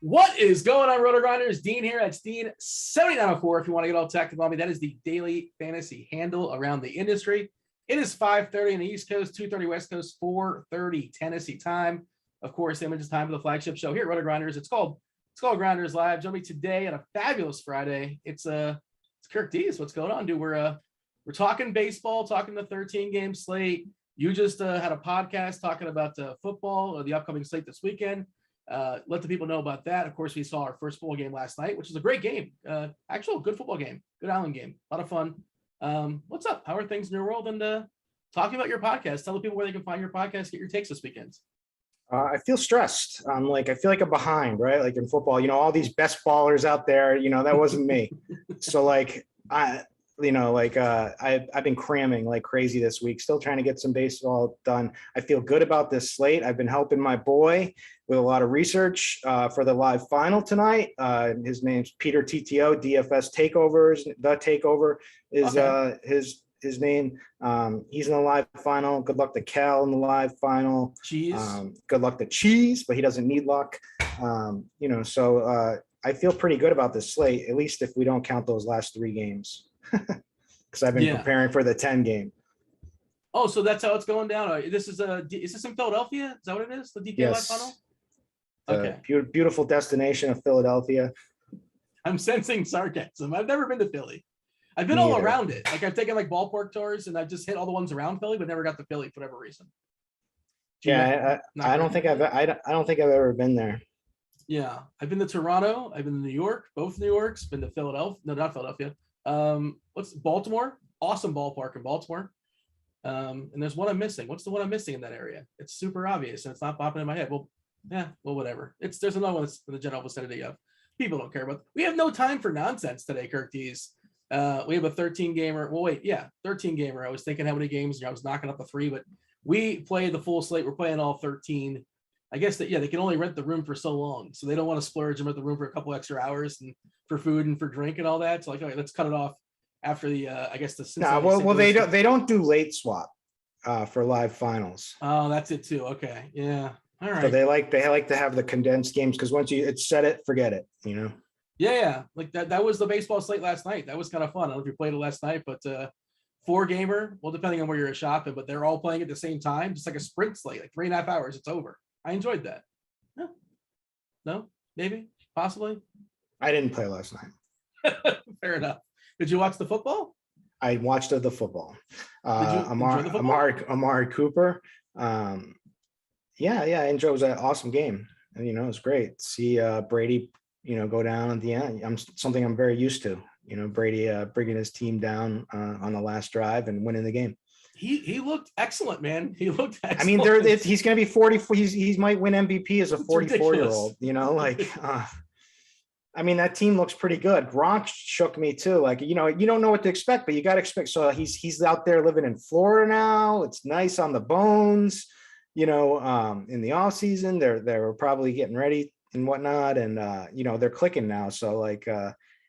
What is going on, Rotogrinders? Dean here. That's Dean7904. If you want to get all technical on me, that is the daily fantasy handle around the industry. It is 5:30 on the East Coast, 2:30 West Coast, 4:30 Tennessee time. Of course, images time for the flagship show here at Rotogrinders. It's called Grinderslive. Join me today on a fabulous Friday. It's Kirk D's. What's going on, dude? We're talking baseball, talking the 13-game slate. You just had a podcast talking about football or the upcoming slate this weekend. Let the people know about that. Of course, we saw our first football game last night, which is a great game. Actual good football game, good Island game, a lot of fun. What's up? How are things in your world? And talking about your podcast, tell the people where they can find your podcast, get your takes this weekend. I feel stressed. I feel like I'm behind, right? Like in football, all these best ballers out there, that wasn't me. So I've been cramming like crazy this week, still trying to get some baseball done. I feel good about this slate. I've been helping my boy with a lot of research for the live final tonight. His name's Peter TTO, DFS Takeovers. The Takeover is his name. He's in the live final. Good luck to Cal in the live final. Cheese. Good luck to Cheese, but he doesn't need luck. So I feel pretty good about this slate, at least if we don't count those last 3 games. Because I've been preparing for the 10 game. Oh, so that's how it's going down. Is this in Philadelphia? Is that what it is? The DK Live final? Okay. Beautiful destination of Philadelphia. I'm sensing sarcasm. I've never been to Philly. I've been all around it. Like I've taken ballpark tours and I've just hit all the ones around Philly, but never got to Philly for whatever reason. I don't think I've ever been there. Yeah, I've been to Toronto. I've been to New York, both New Yorks. Been to Philadelphia. No, not Philadelphia. What's Baltimore? Awesome ballpark in Baltimore. And there's one I'm missing. What's the one I'm missing in that area? It's super obvious and it's not popping in my head. Well, whatever. There's another one that's in the general vicinity of. People don't care about. We have no time for nonsense today, Kirk D's. We have a 13 gamer. 13 gamer. I was thinking how many games. I was knocking up the 3, but we play the full slate. We're playing all 13. I guess that they can only rent the room for so long, so they don't want to splurge and rent the room for a couple extra hours and for food and for drink and all that. So okay, let's cut it off after the they don't do late swap for live finals. Oh, that's it too. Okay, yeah, all right. So they like to have the condensed games because once it's set it, forget it. Yeah, like that was the baseball slate last night. That was kind of fun. I don't know if you played it last night, but 4 gamer. Well, depending on where you're shopping, but they're all playing at the same time, just like a sprint slate, like 3.5 hours. It's over. I enjoyed that. No, maybe, possibly. I didn't play last night. Fair enough. Did you watch the football? I watched the football. Did you enjoy the football? Amari Cooper. I enjoyed. It was an awesome game. And, it was great to see Brady, go down at the end. Something I'm very used to. Brady bringing his team down on the last drive and winning the game. He looked excellent, man. He looked excellent. He's going to be 44. He might win MVP as a 44-year-old. That team looks pretty good. Gronk shook me too. You don't know what to expect, but you got to expect. So he's out there living in Florida now. It's nice on the bones. In the off season, they're probably getting ready and whatnot, and they're clicking now. So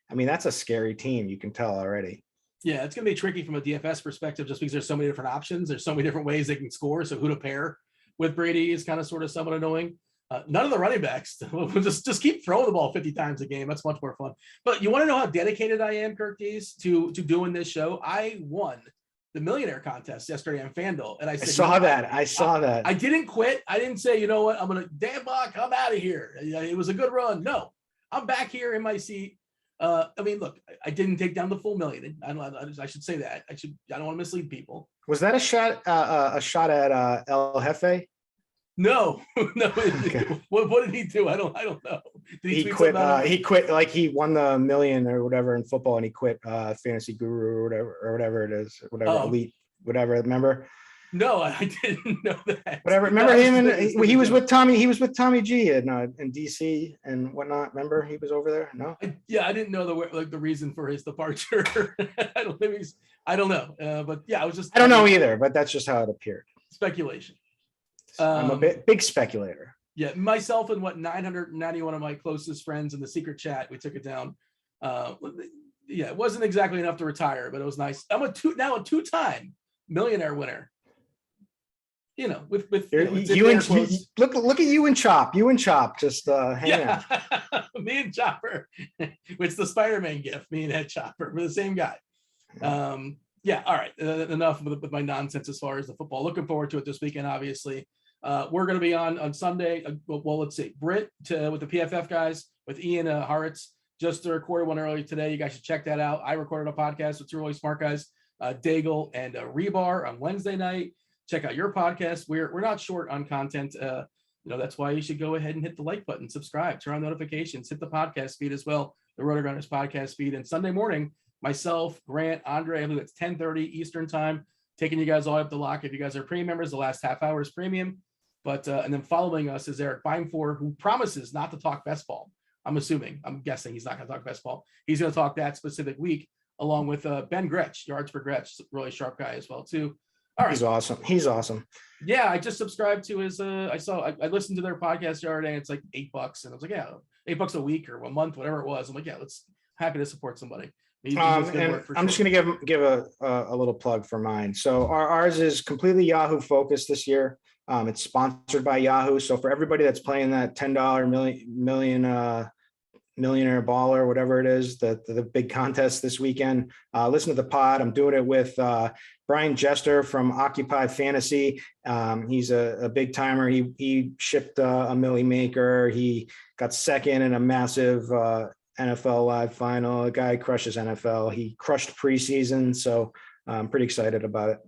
that's a scary team. You can tell already. Yeah, it's going to be tricky from a DFS perspective just because there's so many different options. There's so many different ways they can score. So who to pair with Brady is kind of sort of somewhat annoying. None of the running backs. We'll just keep throwing the ball 50 times a game. That's much more fun. But you want to know how dedicated I am, Kirk D's, to doing this show? I won the millionaire contest yesterday on FanDuel. And I said, I saw that. I didn't quit. I didn't say, you know what, I'm going to, damn buck, I'm out of here. It was a good run. No, I'm back here in my seat. I mean, look, I didn't take down the full million. I should say that. I don't want to mislead people. Was that a shot at El Jefe? No, no. Okay. What did he do? I don't know. Did He tweet quit. something out? He quit, like he won the million or whatever in football, and he quit Fantasy Guru or whatever it is, whatever elite, whatever. Remember? No, I didn't know that. Whatever. Remember him? And he was with Tommy. He was with Tommy G in DC and whatnot. Remember, he was over there. No. I didn't know the reason for his departure. I don't know. But yeah, I was just. I don't know either, but that's just how it appeared. Speculation. I'm a big speculator. Yeah, myself and 991 of my closest friends in the secret chat, we took it down. Yeah, it wasn't exactly enough to retire, but it was nice. I'm a two-time millionaire winner. You know, with you and look at you and Chop. You and Chop just hanging out. Me and Chopper. It's the Spider-Man gift. Me and Head Chopper. We're the same guy. Yeah. All right. Enough with my nonsense as far as the football. Looking forward to it this weekend. Obviously, we're going to be on Sunday. Well, let's see. Britt with the PFF guys with Ian Haritz just recorded one earlier today. You guys should check that out. I recorded a podcast with two really smart guys, Daigle and Rebar on Wednesday night. Check out your podcast. We're not short on content. That's why you should go ahead and hit the like button, subscribe, turn on notifications, hit the podcast feed as well, the Rotogrinders podcast feed. And Sunday morning, myself, Grant, Andre, I believe it's 10:30 Eastern time, taking you guys all up the lock. If you guys are premium members, the last half hour is premium. But and then following us is Eric Beinfor, who promises not to talk best ball. I'm guessing he's not going to talk best ball. He's going to talk that specific week, along with Ben Gretsch, Yards per Gretsch, really sharp guy as well too. All right. He's awesome. Yeah, I just subscribed to his. I listened to their podcast the other day. And it's like $8, and I was like, yeah, $8 a week or a month, whatever it was. I'm like, yeah, happy to support somebody. I'm just going to give a little plug for mine. So ours is completely Yahoo focused this year. It's sponsored by Yahoo. So for everybody that's playing that $10 millionaire baller, whatever it is, the big contest this weekend, listen to the pod. I'm doing it with Brian Jester from Occupy Fantasy. He's a big timer. He shipped a Millie Maker. He got second in a massive NFL live final. A guy crushes NFL. He crushed preseason. So I'm pretty excited about it.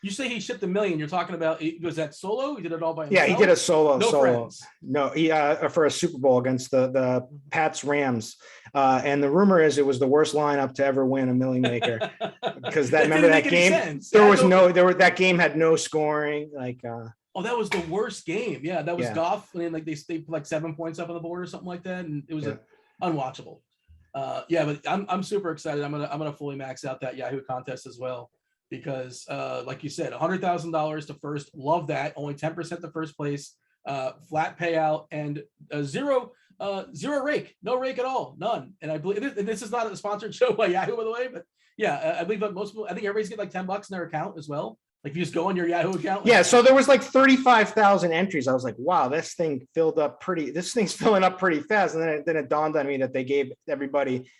You say he shipped $1 million. You're talking about, was that solo? He did it all by himself? Yeah, he did a solo. Friends. No, he for a Super Bowl against the Pats Rams. And the rumor is it was the worst lineup to ever win a Millie Maker because remember that game? That game had no scoring. Oh, that was the worst game. Yeah, that was Goff. And like they put like 7 points up on the board or something like that, and it was unwatchable. But I'm super excited. I'm gonna fully max out that Yahoo contest as well. Because like you said, $100,000 to first, love that. Only 10% to first place, flat payout, and zero rake, no rake at all, none. And I believe this is not a sponsored show by Yahoo, by the way, but yeah, I believe that most people, I think everybody's get like $10 in their account as well. Like you just go on your Yahoo account. Yeah, so there was like 35,000 entries. I was like, wow, this thing's filling up pretty fast. And then it dawned on me that they gave everybody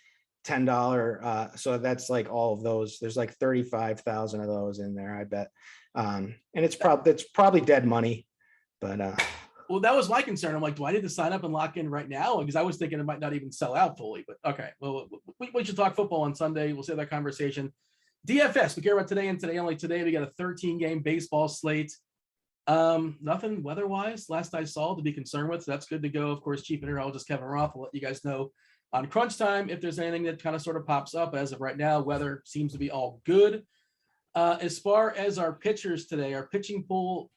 $10, so that's like all of those. There's like 35,000 of those in there, I bet. And it's probably dead money, but well, that was my concern. I'm like, do I need to sign up and lock in right now? Because I was thinking it might not even sell out fully. But okay, well, we should talk football on Sunday. We'll save that conversation. DFS, we care about today and today only. Today we got a 13-game baseball slate. Nothing weather-wise last I saw to be concerned with. So that's good to go. Of course, chief meteorologist Kevin Roth will let you guys know on crunch time if there's anything that kind of sort of pops up. As of right now, weather seems to be all good. As far as our pitchers today, our pitching pool,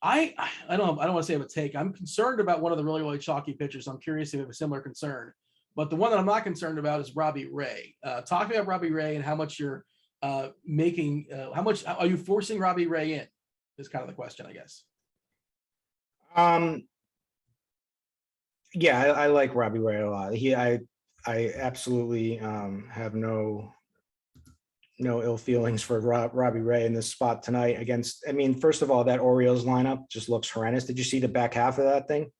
I don't want to say I have a take. I'm concerned about one of the really chalky pitchers. I'm curious if you have a similar concern. But the one that I'm not concerned about is Robbie Ray. Talk about Robbie Ray and how much you're making. How much are you forcing Robbie Ray in? Is kind of the question, I guess. Yeah, I like Robbie Ray a lot. I absolutely have no ill feelings for Robbie Ray in this spot tonight against. I mean, first of all, that Orioles lineup just looks horrendous. Did you see the back half of that thing?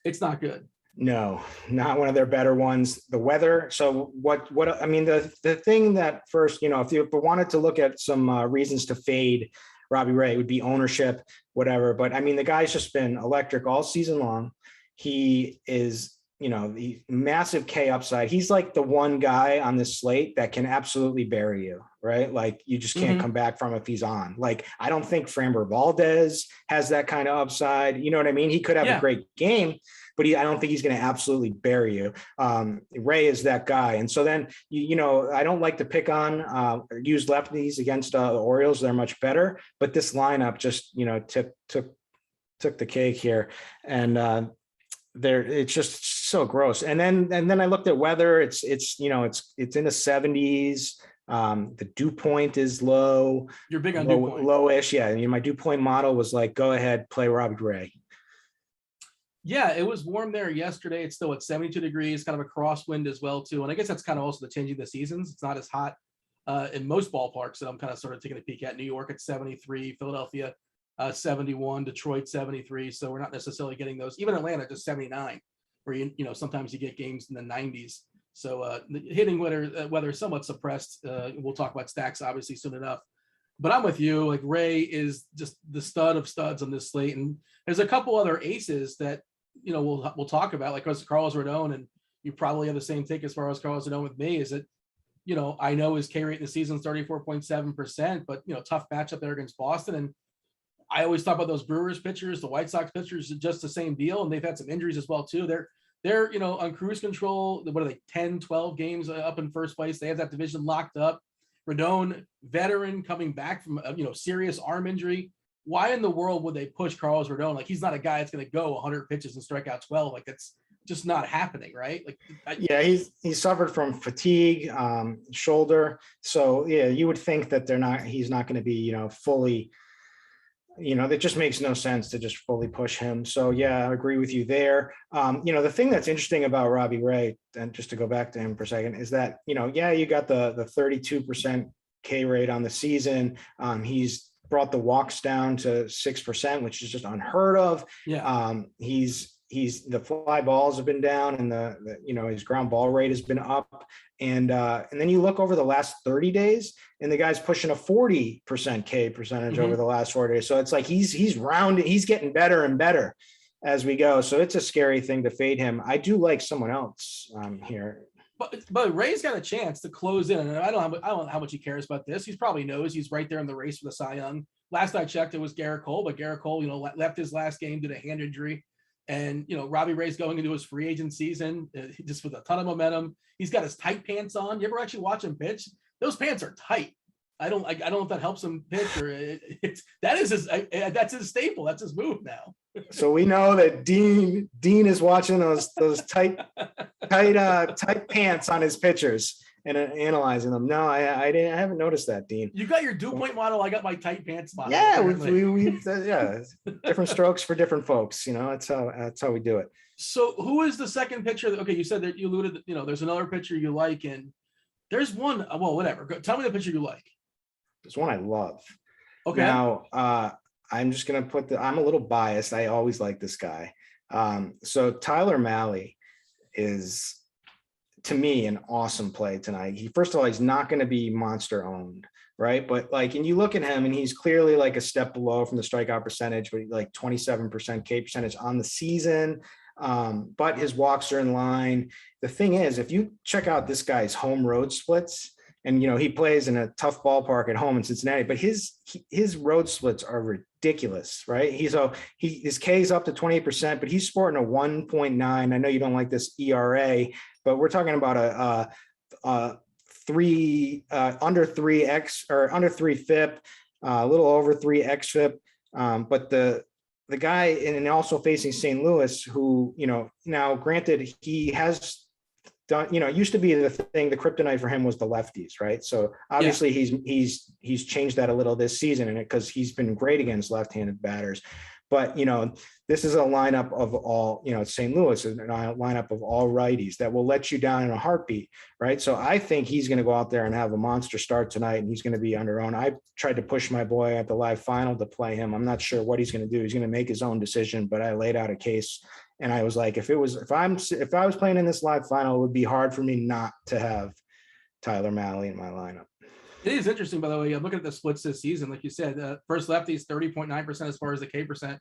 It's not good. No, not one of their better ones. The weather. So what I mean, the thing that first, if you wanted to look at some reasons to fade Robbie Ray, it would be ownership, whatever. But I mean, the guy's just been electric all season long. He is the massive K upside. He's like the one guy on this slate that can absolutely bury you, right? Like you just can't come back from if he's on. Like I don't think Framber Valdez has that kind of upside. You know what I mean? He could have a great game, but I don't think he's going to absolutely bury you. Ray is that guy. And so then, I don't like to pick on or use lefties against the Orioles. They're much better, but this lineup just, took the cake here. And it's just so gross. And then I looked at weather. It's in the 70s. The dew point is low. You're big on dew point. Lowish. Yeah. My dew point model was like, go ahead, play Robbie Ray. Yeah, it was warm there yesterday. It's still at 72 degrees, kind of a crosswind as well, too. And I guess that's kind of also the changing of the seasons. It's not as hot in most ballparks that I'm kind of sort of taking a peek at. New York at 73, Philadelphia 71, Detroit 73. So we're not necessarily getting those. Even Atlanta just 79, where sometimes you get games in the 90s. So hitting weather somewhat suppressed. We'll talk about stacks obviously soon enough. But I'm with you. Like Ray is just the stud of studs on this slate, and there's a couple other aces that we'll talk about, like Carlos Rodon, and you probably have the same take as far as Carlos Rodon with me. Is that I know his K rate in the season is 34.7%, but tough matchup there against Boston, and I always talk about those Brewers pitchers, the White Sox pitchers, just the same deal, and they've had some injuries as well too. They're on cruise control. What are they, 10, 12 games up in first place? They have that division locked up. Rodon, veteran, coming back from serious arm injury. Why in the world would they push Carlos Rodon? Like he's not a guy that's going to go 100 pitches and strike out 12. Like that's just not happening, right? He suffered from fatigue, shoulder. So yeah, you would think that he's not going to be fully. That just makes no sense to just fully push him. So yeah, I agree with you there. The thing that's interesting about Robbie Ray, and just to go back to him for a second, is that, you got the 32% K rate on the season. He's brought the walks down to 6%, which is just unheard of. Yeah. He's the fly balls have been down, and his ground ball rate has been up. And then you look over the last 30 days, and the guy's pushing a 40% K percentage over the last 4 days. So it's like he's rounded, he's getting better and better as we go. So it's a scary thing to fade him. I do like someone else here. But Ray's got a chance to close in, and I don't know how much he cares about this. He probably knows he's right there in the race for the Cy Young. Last I checked, it was Garrett Cole, but Garrett Cole, left his last game due to hand injury. And, Robbie Ray's going into his free agent season just with a ton of momentum. He's got his tight pants on. You ever actually watch him pitch? Those pants are tight. I don't know if that helps him pitch or that's his staple. That's his move now. So we know that Dean is watching those tight pants on his pitchers and analyzing them. No, I haven't noticed that, Dean. You got your dew point model. I got my tight pants model. Yeah, we different strokes for different folks. That's how we do it. So who is the second pitcher? Okay, you said that you alluded. There's another pitcher you like, and there's one. Well, whatever. Tell me the pitcher you like. There's one I love. Okay. Now, I'm just gonna I'm a little biased. I always like this guy. So Tyler Mahle is, to me, an awesome play tonight. First of all, he's not going to be monster owned, right? But and you look at him, and he's clearly like a step below from the strikeout percentage, but like 27% K percentage on the season. But his walks are in line. The thing is, if you check out this guy's home road splits, and he plays in a tough ballpark at home in Cincinnati, but his road splits are ridiculous, right? His K is up to 28%, but he's sporting a 1.9. I know you don't like this ERA, but we're talking about a under 3x or under 3 FIP, a little over 3 xFIP. But the guy, and also facing St. Louis, who now granted he has done, it used to be the thing, the kryptonite for him was the lefties, right? So obviously he's changed that a little this season, and because he's been great against left-handed batters. But this is a lineup of all, St. Louis is a lineup of all righties that will let you down in a heartbeat, right? So I think he's going to go out there and have a monster start tonight, and he's going to be under owned. I tried to push my boy at the live final to play him. I'm not sure what he's going to do. He's going to make his own decision, but I laid out a case, and I was like, if I was playing in this live final, it would be hard for me not to have Tyler Mahle in my lineup. It is interesting, by the way. I'm looking at the splits this season. Like you said, first lefties 30.9% as far as the K percent,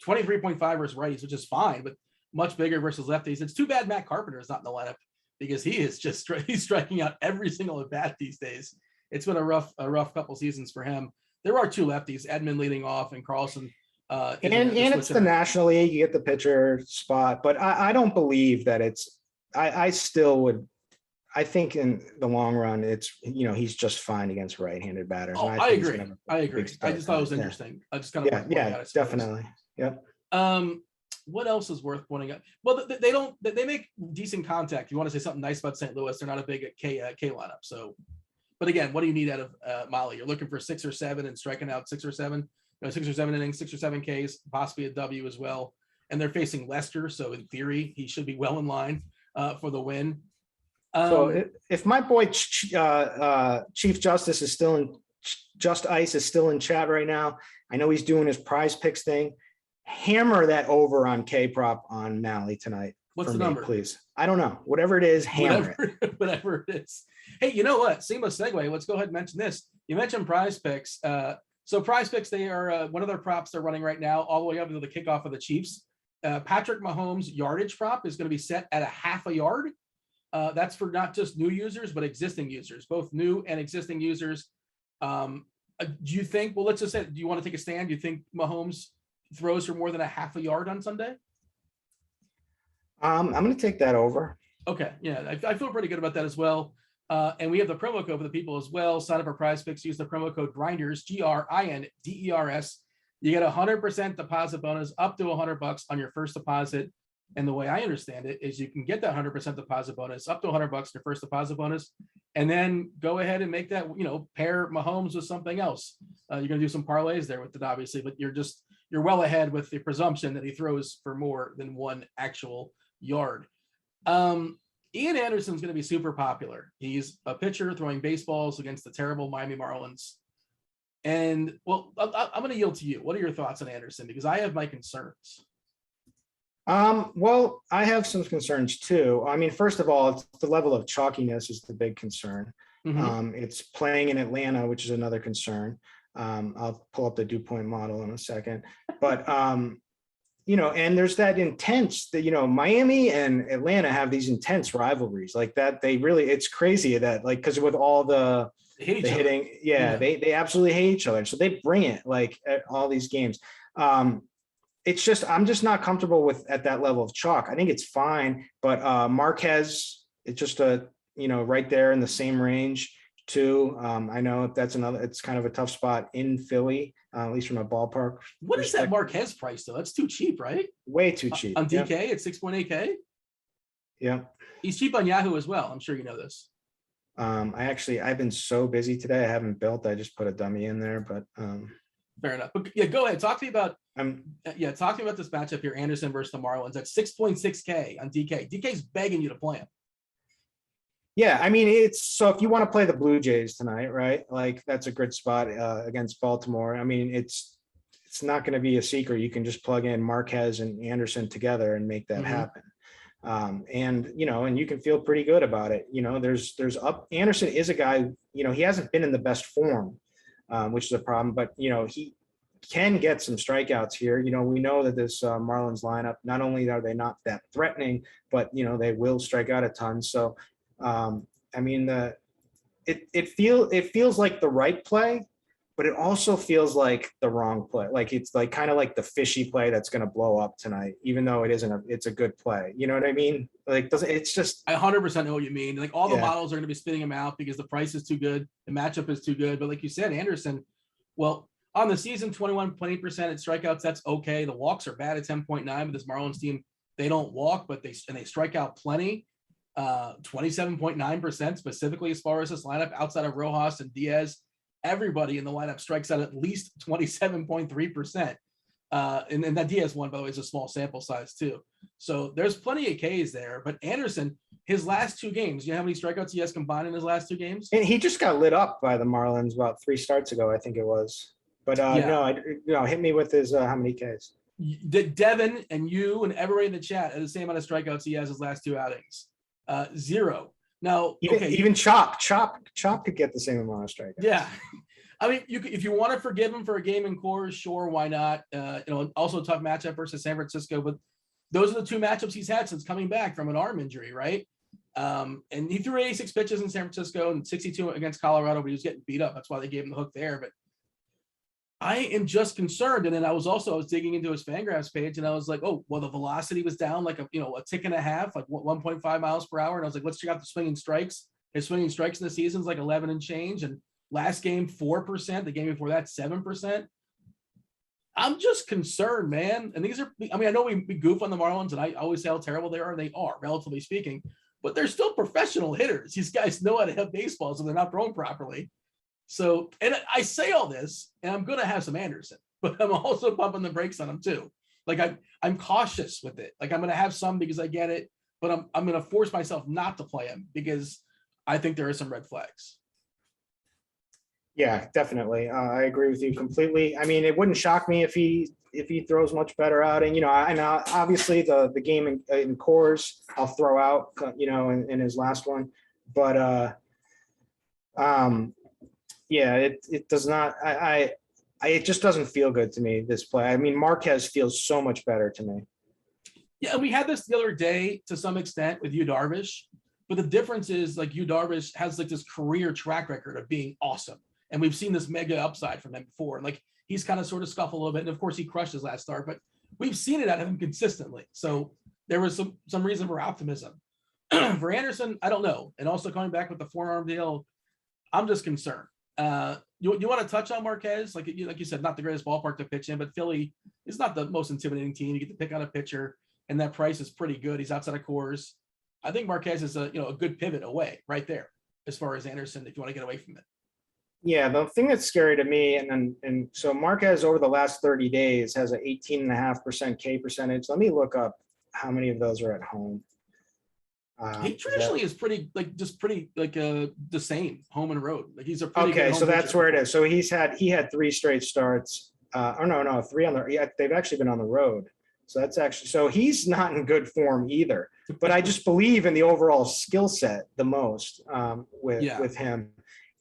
23.5 versus righties, which is fine. But much bigger versus lefties. It's too bad Matt Carpenter is not in the lineup because he is just he's striking out every single at bat these days. It's been a rough couple seasons for him. There are two lefties, Edmund leading off and Carlson. And it's the National League, you get the pitcher spot, but I don't believe that it's, I still would, I think in the long run, it's, he's just fine against right-handed batters. Oh, I agree. I just thought it was interesting. I just kind of definitely. Yeah. What else is worth pointing out? Well, they make decent contact. If you want to say something nice about St. Louis, they're not a big K lineup. So, but again, what do you need out of Molly? You're looking for 6 or 7 and striking out 6 or 7, 6 or 7 innings, 6 or 7 Ks, possibly a W as well. And they're facing Leicester, so in theory, he should be well in line for the win. So if my boy Chief Justice is still in, Just Ice is still in chat right now. I know he's doing his prize picks thing. Hammer that over on K prop on Mally tonight. What's the number, please? I don't know. Whatever it is, hammer it. Whatever it is. Hey, you know what? Seamless segue. Let's go ahead and mention this. You mentioned prize picks. So prize picks, they are one of their props they're running right now, all the way up to the kickoff of the Chiefs. Patrick Mahomes' yardage prop is going to be set at 0.5 yard. That's for not just new users, but existing users, both new and existing users. Do you think, well, let's just say, do you want to take a stand? Do you think Mahomes throws for more than 0.5 yard on Sunday? I'm going to take that over. Okay. Yeah. I feel pretty good about that as well. And we have the promo code for the people as well. Sign up for prize picks, use the promo code Grinders, GRINDERS. You get 100% deposit bonus up to $100 on your first deposit. And the way I understand it is you can get that 100% deposit bonus up to $100 your first deposit bonus, and then go ahead and make that, pair Mahomes with something else. You're going to do some parlays there with it, obviously, but you're well ahead with the presumption that he throws for more than 1 actual yard. Ian Anderson's going to be super popular. He's a pitcher throwing baseballs against the terrible Miami Marlins. And well, I'm going to yield to you. What are your thoughts on Anderson? Because I have my concerns. Well, I have some concerns too. I mean, first of all, it's the level of chalkiness is the big concern. Mm-hmm. It's playing in Atlanta, which is another concern. I'll pull up the dew point model in a second, but and there's that intense that, Miami and Atlanta have these intense rivalries like that. It's crazy that because with all the hitting, they absolutely hate each other. So they bring it at all these games. It's just, I'm just not comfortable with at that level of chalk. I think it's fine, but Marquez, it's just right there in the same range too. I know that's it's kind of a tough spot in Philly, at least from a ballpark. What is that Marquez price though? That's too cheap, right? Way too cheap. On DK, it's 6.8K. Yeah. He's cheap on Yahoo as well. I'm sure you know this. I've been so busy today. I haven't built, I just put a dummy in there, but fair enough. But yeah, go ahead. Talk to me about this matchup here, Anderson versus the Marlins at 6.6K on DK. DK's begging you to play him. Yeah, I mean, so if you want to play the Blue Jays tonight, right? That's a good spot against Baltimore. I mean, it's not going to be a secret. You can just plug in Marquez and Anderson together and make that happen. And you can feel pretty good about it. There's up. Anderson is a guy, he hasn't been in the best form, which is a problem, but he can get some strikeouts here. We know that this Marlins lineup, not only are they not that threatening, but they will strike out a ton. So I mean, it feels like the right play, but it also feels like the wrong play. It's kind of like the fishy play that's going to blow up tonight, even though it's a good play. You know what I mean? It's just, I 100% know what you mean. All the models are going to be spitting him out because the price is too good. The matchup is too good. But like you said, Anderson, well, on the season, 21.8% at strikeouts. That's okay. The walks are bad at 10.9, but this Marlins team, they don't walk, but they strike out plenty. 27.9% specifically as far as this lineup outside of Rojas and Diaz. Everybody in the lineup strikes out at least 27.3%. And that Diaz one, by the way, is a small sample size too. So there's plenty of Ks there. But Anderson, his last 2 games, you know how many strikeouts he has combined in his last 2 games? And he just got lit up by the Marlins about 3 starts ago, I think it was. But no, hit me with his how many Ks? Devin and you and everybody in the chat had the same amount of strikeouts he has his last 2 outings. 0. Now, even Chop could get the same amount of strikeouts. Yeah, I mean, if you want to forgive him for a game in Coors, sure, why not? Also a tough matchup versus San Francisco, but those are the two matchups he's had since coming back from an arm injury, right? And he threw 86 pitches in San Francisco and 62 against Colorado, but he was getting beat up. That's why they gave him the hook there. But I am just concerned. And then I was digging into his Fangraphs page, and I was like, oh, well, the velocity was down like a tick and a half, like 1.5 miles per hour. And I was like, let's check out the swinging strikes. His swinging strikes in the season's like 11 and change. And last game, 4%. The game before that, 7%. I'm just concerned, man. And these are, I mean, I know we goof on the Marlins, and I always say how terrible they are. They are, relatively speaking, but they're still professional hitters. These guys know how to hit baseballs, and they're not thrown properly. So, and I say all this, and I'm going to have some Anderson, but I'm also pumping the brakes on him too. Like I'm cautious with it. Like I'm going to have some because I get it, but I'm going to force myself not to play him because I think there are some red flags. Yeah, definitely. I agree with you completely. I mean, it wouldn't shock me if he throws much better outing, and obviously the game in cores I'll throw out, in his last one, but yeah, it does not. It just doesn't feel good to me, this play. I mean, Marquez feels so much better to me. Yeah, we had this the other day to some extent with Yu Darvish, but the difference is like Yu Darvish has like this career track record of being awesome. And we've seen this mega upside from him before. And like he's kind of sort of scuffled a little bit. And of course he crushed his last start, but we've seen it out of him consistently. So there was some reason for optimism. For Anderson, I don't know. And also coming back with the forearm deal, I'm just concerned. You want to touch on Marquez? Like you said, not the greatest ballpark to pitch in, but Philly is not the most intimidating team. You get to pick on a pitcher, and that price is pretty good. He's outside of cores. I think Marquez is a good pivot away right there as far as Anderson, if you want to get away from it. Yeah, the thing that's scary to me, and so Marquez over the last 30 days has an 18.5% K percentage. Let me look up how many of those are at home. He traditionally is pretty the same home and road. Like he's a pretty okay. Good So that's pitcher. where it is. So he had 3 straight starts. No, 3 on the. Yeah, they've actually been on the road. So that's actually, so he's not in good form either. But I just believe in the overall skill set the most with him.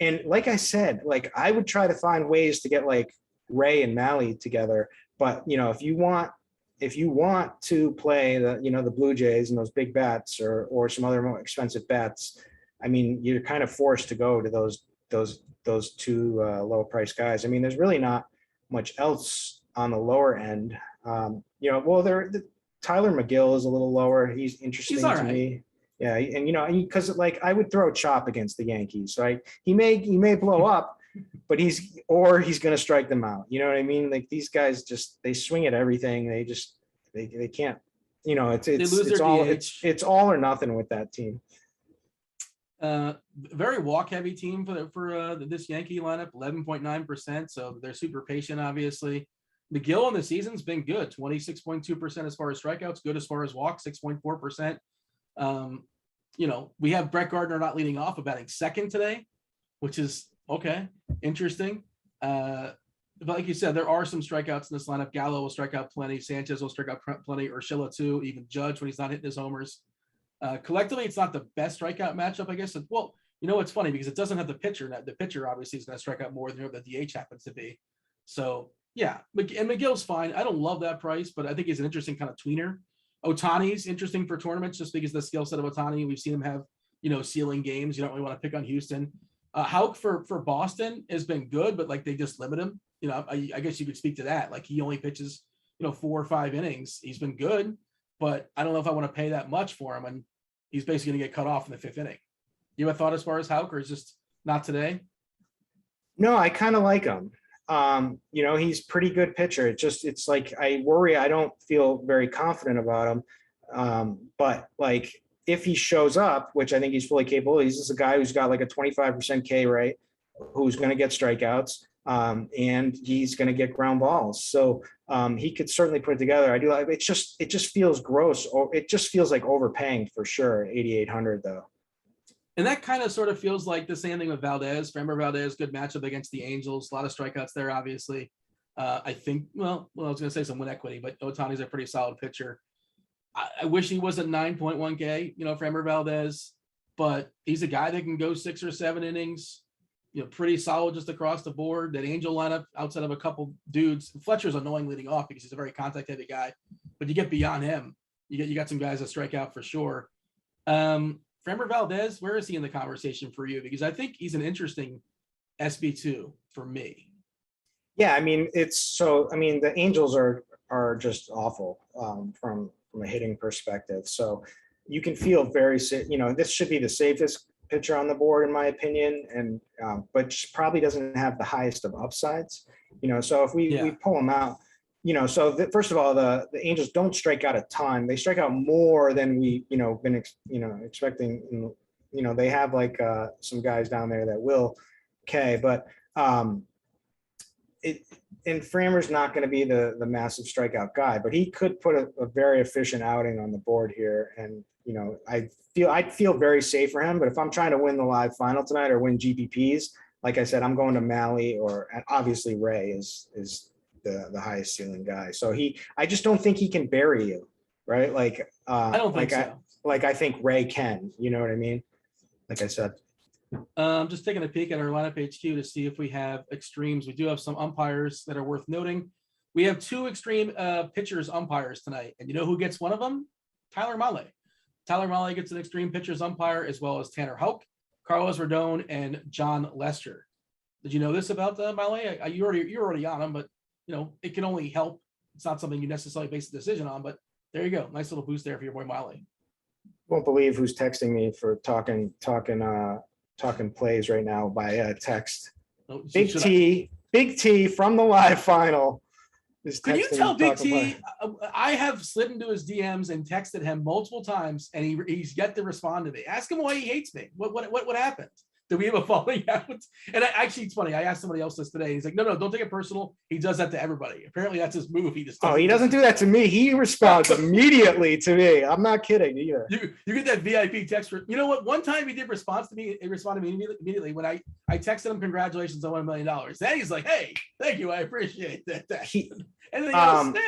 And like I said, like I would try to find ways to get like Ray and Malley together. But if you want to play the Blue Jays and those big bats or some other more expensive bats, I mean, you're kind of forced to go to those 2 low price guys. I mean, there's really not much else on the lower end. Tyler McGill is a little lower. He's interesting to me. Yeah, and because like I would throw Chop against the Yankees, right? He may blow up, but he's going to strike them out. You know what I mean? Like these guys they swing at everything. They can't. It's all or nothing with that team. Very walk heavy team for this Yankee lineup, 11.9%. So they're super patient, obviously. McGill in the season's been good, 26.2% as far as strikeouts, good as far as walks, 6.4%. We have Brett Gardner not leading off, but batting second today, which is okay, interesting. But like you said, there are some strikeouts in this lineup. Gallo will strike out plenty. Sanchez will strike out plenty. Urshela too. Even Judge when he's not hitting his homers. Collectively, it's not the best strikeout matchup, I guess. Well, it's funny because it doesn't have the pitcher. The pitcher obviously is going to strike out more than whoever the DH happens to be. So yeah, and McGill's fine. I don't love that price, but I think he's an interesting kind of tweener. Otani's interesting for tournaments just because the skill set of Otani. We've seen him have, ceiling games. You don't really want to pick on Houston. Houck for Boston has been good, but like they just limit him. I guess you could speak to that. Like he only pitches, 4 or 5 innings. He's been good, but I don't know if I want to pay that much for him. And he's basically going to get cut off in the 5th inning. You have a thought as far as Houck, or is just not today? No, I kind of like him. He's pretty good pitcher. It's like I worry. I don't feel very confident about him. But like if he shows up, which I think he's fully capable, he's just a guy who's got like a 25% K rate, who's going to get strikeouts, and he's going to get ground balls. So he could certainly put it together. I do like it. Just feels gross, or it just feels like overpaying for sure. 8,800 though. And that kind of sort of feels like the same thing with Valdez. Remember Valdez, good matchup against the Angels. A lot of strikeouts there, obviously. I think, I was going to say some win equity, but Otani's a pretty solid pitcher. I wish he was at 9.1K, for Ember Valdez, but he's a guy that can go 6 or 7 innings, pretty solid just across the board. That Angel lineup outside of a couple dudes. Fletcher's annoying leading off because he's a very contact heavy guy, but you get beyond him. You got some guys that strike out for sure. Framber Valdez, where is he in the conversation for you? Because I think he's an interesting SB2 for me. Yeah, I mean, the Angels are just awful from a hitting perspective. So you can feel this should be the safest pitcher on the board in my opinion, and but probably doesn't have the highest of upsides. So if we pull him out, first of all, the Angels don't strike out a ton. They strike out more than we been expecting. They have like some guys down there that will. Okay, but and Framber's not going to be the massive strikeout guy, but he could put a very efficient outing on the board here. And, I'd feel very safe for him, but if I'm trying to win the live final tonight or win GPPs, like I said, I'm going to Mlb, and obviously Ray is the highest ceiling guy. So I just don't think he can bury you. Right. Like, I don't think so. I think Ray can, you know what I mean? Like I said. I'm just taking a peek at our lineup HQ to see if we have extremes. We do have some umpires that are worth noting. We have 2 extreme pitchers umpires tonight. And you know who gets one of them? Tyler Mlb. Tyler Mlb gets an extreme pitchers umpire, as well as Tanner Houck, Carlos Rodon, and John Lester. Did you know this about Mlb? You're already on him, but it can only help. It's not something you necessarily base a decision on, but there you go. Nice little boost there for your boy Mlb. Won't believe who's texting me for talking plays right now by text. Oh, Big T from the live final. Can you tell Big T? I have slid into his DMs and texted him multiple times, and he's yet to respond to me. Ask him why he hates me. What happened? Did we have a falling out? And actually, it's funny. I asked somebody else this today. He's like, no, don't take it personal. He does that to everybody. Apparently, that's his move. He doesn't do that to me. He responds immediately to me. I'm not kidding either. You get that VIP text for, you know what? One time he did respond to me. He responded to me immediately when I texted him, congratulations on $1 million. Then he's like, hey, thank you. I appreciate that. And then he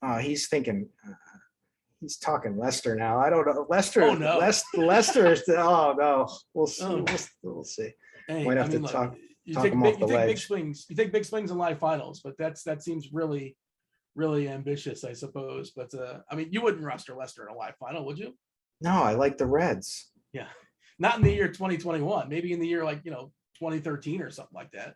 goes, he's thinking, he's talking Lester now. I don't know. Lester. Oh, no. Lester is. Oh no. We'll see. We'll see. Hey, Might have to talk. You talk take him off the ledge. big swings. You take big swings in live finals, but that seems really, really ambitious, I suppose. But you wouldn't roster Lester in a live final, would you? No, I like the Reds. Yeah, not in the year 2021. Maybe in the year 2013 or something like that.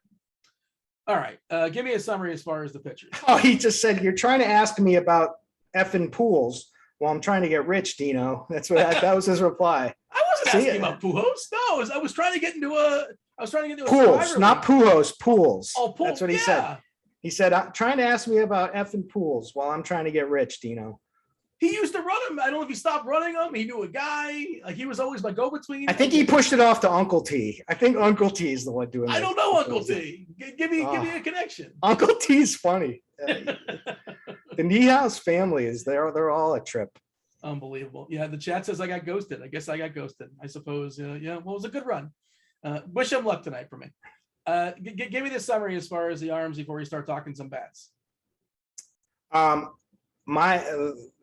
All right, give me a summary as far as the pitchers. Oh, he just said you're trying to ask me about effing pools. Well, I'm trying to get rich, Dino. That's what that was his reply. I wasn't asking about Pujols. No, I was trying to get into a. Pools, not Pujols. Pools. Oh, pools. That's what he said. He said, "I'm trying to ask me about effing pools while I'm trying to get rich, Dino." He used to run him. I don't know if he stopped running him. He knew a guy. Like, he was always my go-between. I think he pushed it off to Uncle T. I think Uncle T is the one doing it. I don't know Uncle T. Give me a connection. Uncle T's funny. The Niehaus family they're all a trip. Unbelievable. Yeah, the chat says I got ghosted. I guess I got ghosted. I suppose. Well, it was a good run. Wish him luck tonight for me. Give me the summary as far as the arms before we start talking some bats.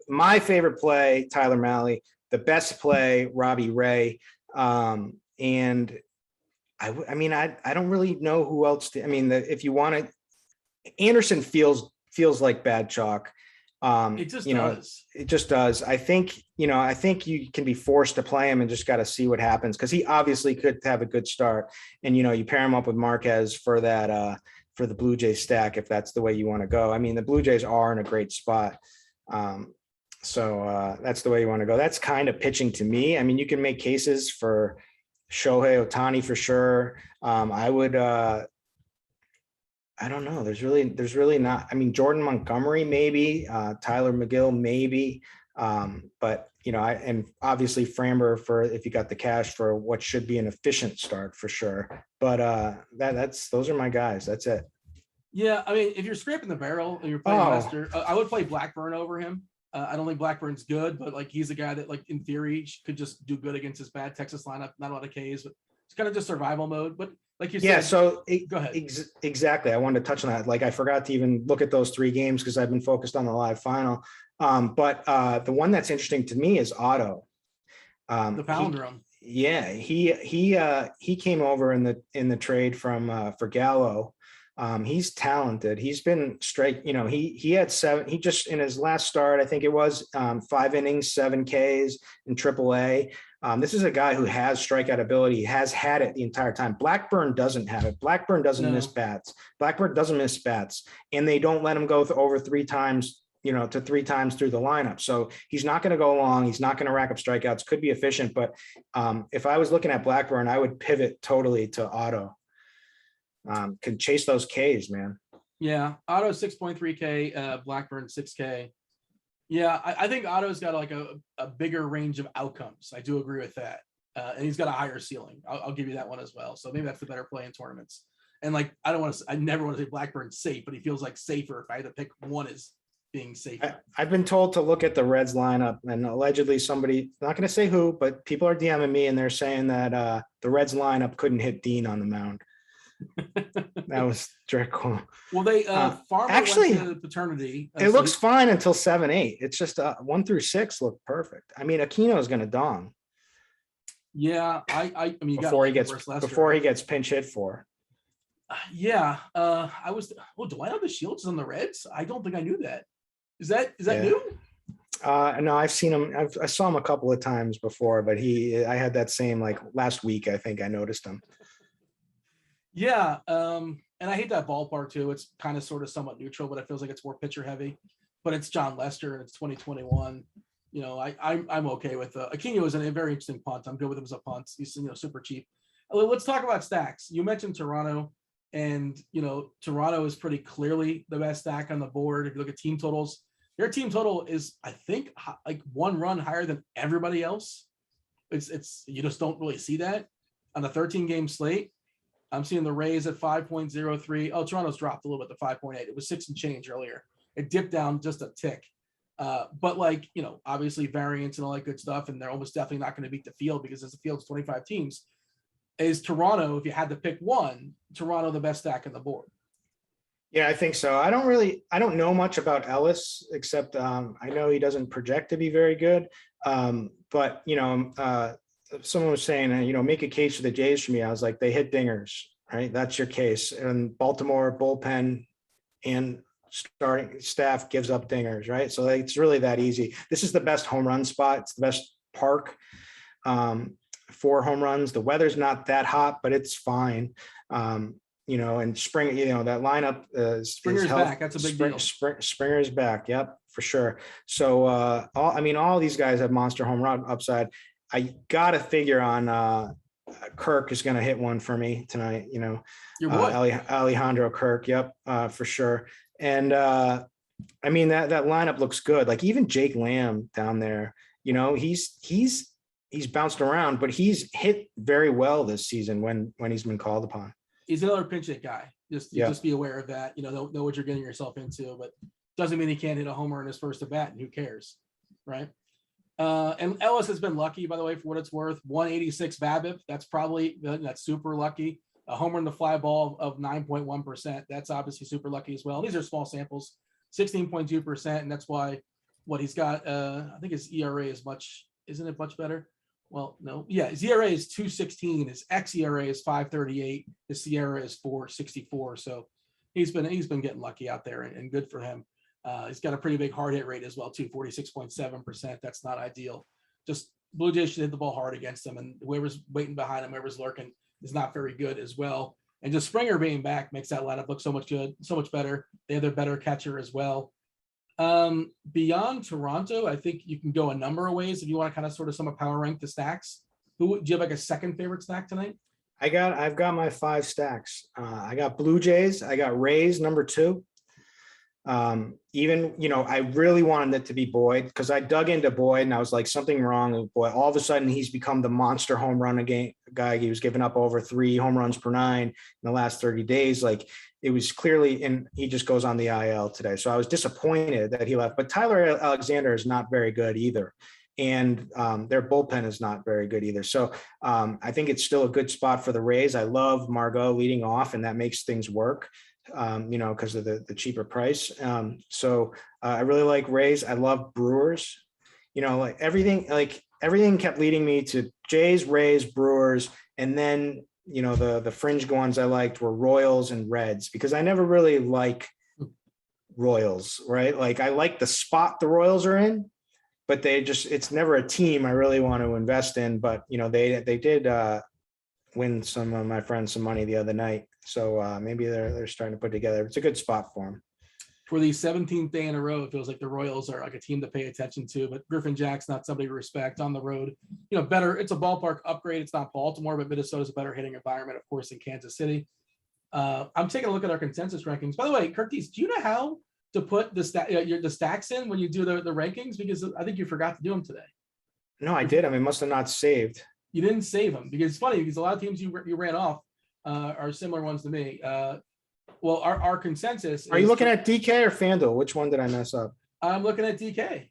My favorite play, Tyler Mlb. The best play, Robbie Ray. And I don't really know who else to. If you want to, Anderson feels like bad chalk. It just does. It just does. I think you can be forced to play him and just got to see what happens, because he obviously could have a good start. And you pair him up with Marquez for that for the Blue Jays stack if that's the way you want to go. The Blue Jays are in a great spot. So that's the way you want to go. That's kind of pitching to me. You can make cases for Shohei Ohtani for sure. I would. I don't know. There's really not. Jordan Montgomery maybe, Tyler McGill maybe, but and obviously Framber for if you got the cash for what should be an efficient start for sure. But those are my guys. That's it. Yeah, if you're scraping the barrel and you're playing Lester, I would play Blackburn over him. I don't think Blackburn's good, but he's a guy that in theory could just do good against his bad Texas lineup. Not a lot of Ks, but it's kind of just survival mode. But like you said, yeah. So go ahead. Exactly. I wanted to touch on that. I forgot to even look at those 3 games because I've been focused on the live final. But the one that's interesting to me is Otto. The Palindrome. He came over in the trade from for Gallo. He's talented. He's been straight, he had seven, he just in his last start, I think it was 5 innings, 7 Ks in AAA. This is a guy who has strikeout ability, he has had it the entire time. Blackburn doesn't have it. Blackburn doesn't miss bats. Blackburn doesn't miss bats, and they don't let him go over 3 times, to 3 times through the lineup. So he's not going to go long. He's not going to rack up strikeouts, could be efficient. But if I was looking at Blackburn, I would pivot totally to Otto. Can chase those Ks, man. Yeah. Otto 6.3K, Blackburn 6K. Yeah. I think Otto's got like a bigger range of outcomes. I do agree with that. And he's got a higher ceiling. I'll give you that one as well. So maybe that's the better play in tournaments. And like, I never want to say Blackburn's safe, but he feels like safer if I had to pick one as being safer. I've been told to look at the Reds lineup, and allegedly somebody, not going to say who, but people are DMing me and they're saying that the Reds lineup couldn't hit Dean on the mound. That was dreadful. Well, they Farmer actually went to paternity. It looks fine until 7-8. It's just 1 through 6 look perfect. I mean, Aquino is going to dong. Yeah, I mean, before he gets pinch hit for. Yeah, I was. Oh, do I know the Shields on the Reds? I don't think I knew that. Is that new? No, I've seen him. I saw him a couple of times before, but I had that same, like last week, I think I noticed him. Yeah. And I hate that ballpark too. It's kind of sort of somewhat neutral, but it feels like it's more pitcher heavy, but it's John Lester and it's 2021. I'm okay with Aquino is a very interesting punt. I'm good with him as a punt. He's, super cheap. Let's talk about stacks. You mentioned Toronto, and, Toronto is pretty clearly the best stack on the board. If you look at team totals, their team total is, I think, like 1 run higher than everybody else. It's you just don't really see that on a 13-game slate. I'm seeing the Rays at 5.03. Oh, Toronto's dropped a little bit to 5.8. It was 6 and change earlier. It dipped down just a tick. But obviously variance and all that good stuff, and they're almost definitely not going to beat the field because as the field's 25 teams. Is Toronto, if you had to pick one, Toronto the best stack on the board? Yeah, I think so. I don't know much about Ellis, except I know he doesn't project to be very good. But someone was saying, make a case for the Jays for me. I was like, they hit dingers, right? That's your case. And Baltimore bullpen and starting staff gives up dingers, right? So it's really that easy. This is the best home run spot. It's the best park for home runs. The weather's not that hot, but it's fine. And spring, that lineup Springer's back. That's a big deal. Springer's back. Yep, for sure. So, all these guys have monster home run upside. I got to figure on Kirk is going to hit one for me tonight. Your boy. Alejandro Kirk. Yep, for sure. And that lineup looks good. Like even Jake Lamb down there, he's bounced around, but he's hit very well this season when he's been called upon. He's another pinch hit guy. Just be aware of that. Know what you're getting yourself into, but doesn't mean he can't hit a homer in his first at bat, and who cares, right? And Ellis has been lucky, by the way, for what it's worth. 186 BABIP. That's super lucky. A homer in the fly ball of 9.1%. That's obviously super lucky as well. These are small samples, 16.2%, and that's why what he's got. I think his ERA is isn't it much better? Well, no. Yeah, his ERA is 2.16. His xERA is 5.38. His SIERA is 4.64. So he's been getting lucky out there, and good for him. He's got a pretty big hard hit rate as well, too, 46.7%. That's not ideal. Just Blue Jays should hit the ball hard against them, and whoever's waiting behind him, whoever's lurking, is not very good as well. And just Springer being back makes that lineup look so much better. They have their better catcher as well. Beyond Toronto, I think you can go a number of ways if you want to kind of sort of some power rank the stacks. Do you have like a second favorite stack tonight? I've got my 5 stacks. I got Blue Jays. I got Rays number 2. I really wanted it to be Boyd because I dug into Boyd and I was like, something wrong with Boyd. All of a sudden he's become the monster home run guy. He was giving up over 3 home runs per 9 in the last 30 days. Like it was clearly, and he just goes on the IL today. So I was disappointed that he left, but Tyler Alexander is not very good either. And their bullpen is not very good either. So I think it's still a good spot for the Rays. I love Margot leading off, and that makes things work. Because of the cheaper price. So I really like Rays. I love Brewers. Everything kept leading me to Jays, Rays, Brewers, and then the fringe ones I liked were Royals and Reds, because I never really like Royals, right? Like I like the spot the Royals are in, but it's never a team I really want to invest in. But they did win some of my friends some money the other night. So maybe they're starting to put together. It's a good spot for them. For the 17th day in a row, it feels like the Royals are like a team to pay attention to, but Griffin Jack's not somebody to respect on the road. Better. It's a ballpark upgrade. It's not Baltimore, but Minnesota's a better hitting environment, of course, in Kansas City. I'm taking a look at our consensus rankings. By the way, Kirkies, do you know how to put the stacks in when you do the rankings? Because I think you forgot to do them today. No, I did. I mean, must have not saved. You didn't save them, because it's funny, because a lot of teams you ran off are similar ones to me. Well, our consensus. Are you looking at DK or FanDuel? Which one did I mess up? I'm looking at DK.